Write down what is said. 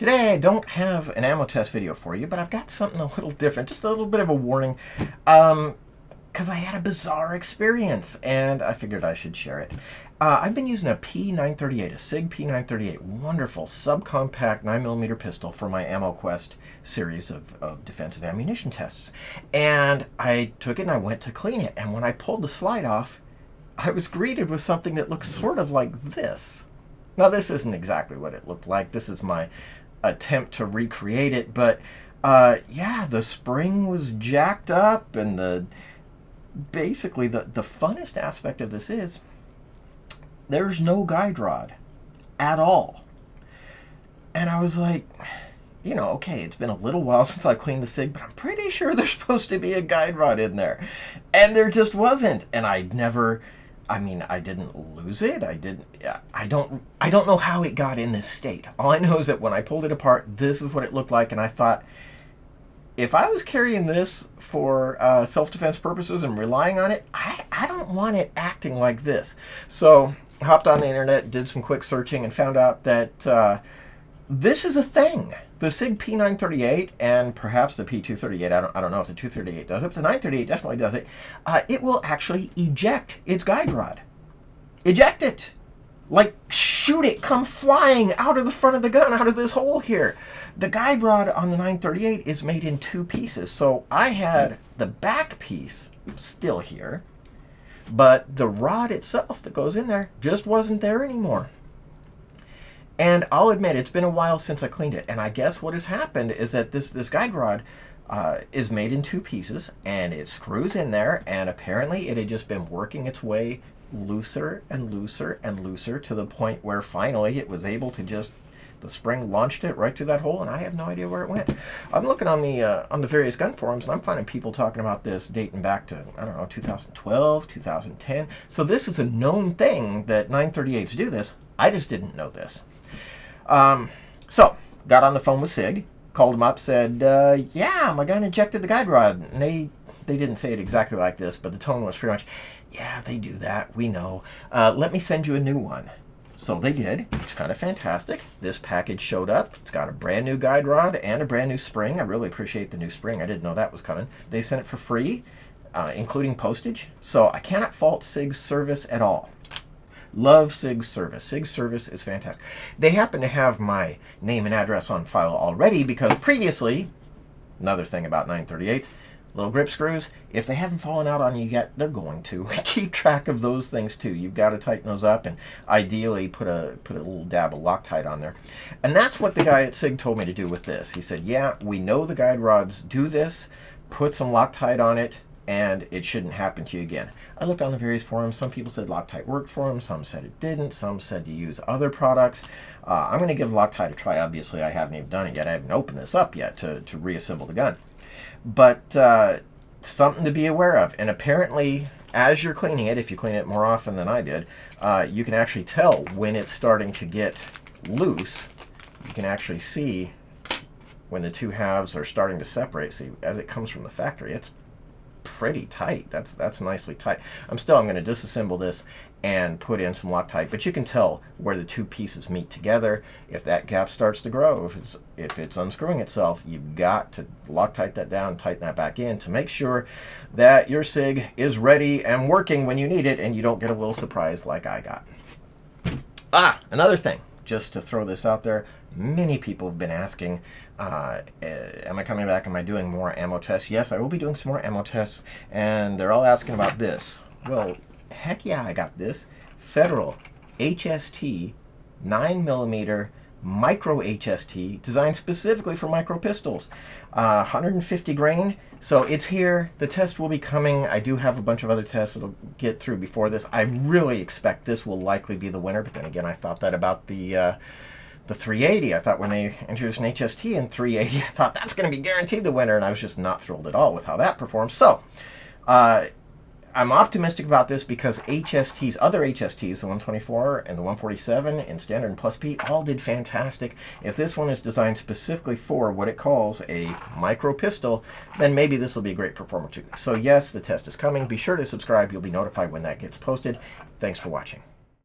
Today I don't have an ammo test video for you, but I've got something a little different, just a little bit of a warning, because I had a bizarre experience and I figured I should share it. I've been using a P938, a Sig P938, wonderful subcompact 9mm pistol for my Ammo Quest series of defensive ammunition tests. And I took it and I went to clean it, and when I pulled the slide off, I was greeted with something that looks sort of like this. Now, this isn't exactly what it looked like. This is my attempt to recreate it, but yeah, the spring was jacked up, and basically the funnest aspect of this is there's no guide rod at all. And I was like, you know, okay, it's been a little while since I cleaned the Sig, but I'm pretty sure there's supposed to be a guide rod in there. And there just wasn't. And I didn't lose it. I don't know how it got in this state. All I know is that when I pulled it apart, this is what it looked like. And I thought, if I was carrying this for self-defense purposes and relying on it, I don't want it acting like this. So I hopped on the internet, did some quick searching, and found out that this is a thing. The Sig P938 and perhaps the P238, I don't know if the 238 does it, but the 938 definitely does it. It will actually eject its guide rod. Eject it. Like, shoot it, come flying out of the front of the gun, out of this hole here. The guide rod on the 938 is made in two pieces. So I had the back piece still here, but the rod itself that goes in there just wasn't there anymore. And I'll admit, it's been a while since I cleaned it. And I guess what has happened is that this guide rod is made in two pieces, and it screws in there, and apparently it had just been working its way looser and looser and looser to the point where finally it was able to just, the spring launched it right through that hole, and I have no idea where it went. I'm looking on the various gun forums, and I'm finding people talking about this dating back to, I don't know, 2012, 2010. So this is a known thing that 938s do this. I just didn't know this. So got on the phone with Sig, called him up, said, yeah, my gun ejected the guide rod. And they didn't say it exactly like this, but the tone was pretty much, yeah, they do that, we know. Let me send you a new one. So they did. It's kind of fantastic. This package showed up. It's got a brand new guide rod and a brand new spring. I really appreciate the new spring. I didn't know that was coming. They sent it for free, including postage. So I cannot fault Sig's service at all. Love Sig's service. Sig's service is fantastic. They happen to have my name and address on file already because previously, another thing about 938s, little grip screws, if they haven't fallen out on you yet, they're going to. Keep track of those things too. You've got to tighten those up and ideally put a little dab of Loctite on there. And that's what the guy at Sig told me to do with this. He said, yeah, we know the guide rods do this. Put some Loctite on it, and it shouldn't happen to you again. I looked on the various forums. Some people said Loctite worked for them. Some said it didn't. Some said to use other products. I'm going to give Loctite a try. Obviously, I haven't even done it yet. I haven't opened this up yet to reassemble the gun. But something to be aware of. And apparently, as you're cleaning it, if you clean it more often than I did, you can actually tell when it's starting to get loose. You can actually see when the two halves are starting to separate. See, as it comes from the factory, it's pretty tight. That's nicely tight. I'm going to disassemble this and put in some Loctite, but you can tell where the two pieces meet together. If that gap starts to grow, if it's unscrewing itself, you've got to Loctite that down, tighten that back in to make sure that your Sig is ready and working when you need it, and you don't get a little surprise like I got. Another thing, just to throw this out there, many people have been asking, am I coming back? Am I doing more ammo tests? Yes, I will be doing some more ammo tests, and they're all asking about this. Well, heck yeah, I got this. Federal HST 9mm micro HST designed specifically for micro pistols. 150 grain. So it's here. The test will be coming. I do have a bunch of other tests that'll get through before this. I really expect this will likely be the winner, but then again, I thought that about the 380. I thought when they introduced an HST in 380, I thought that's going to be guaranteed the winner, and I was just not thrilled at all with how that performs. So, I'm optimistic about this because HSTs, other HSTs, the 124 and the 147 in Standard and Plus P, all did fantastic. If this one is designed specifically for what it calls a micro pistol, then maybe this will be a great performer too. So yes, the test is coming. Be sure to subscribe. You'll be notified when that gets posted. Thanks for watching.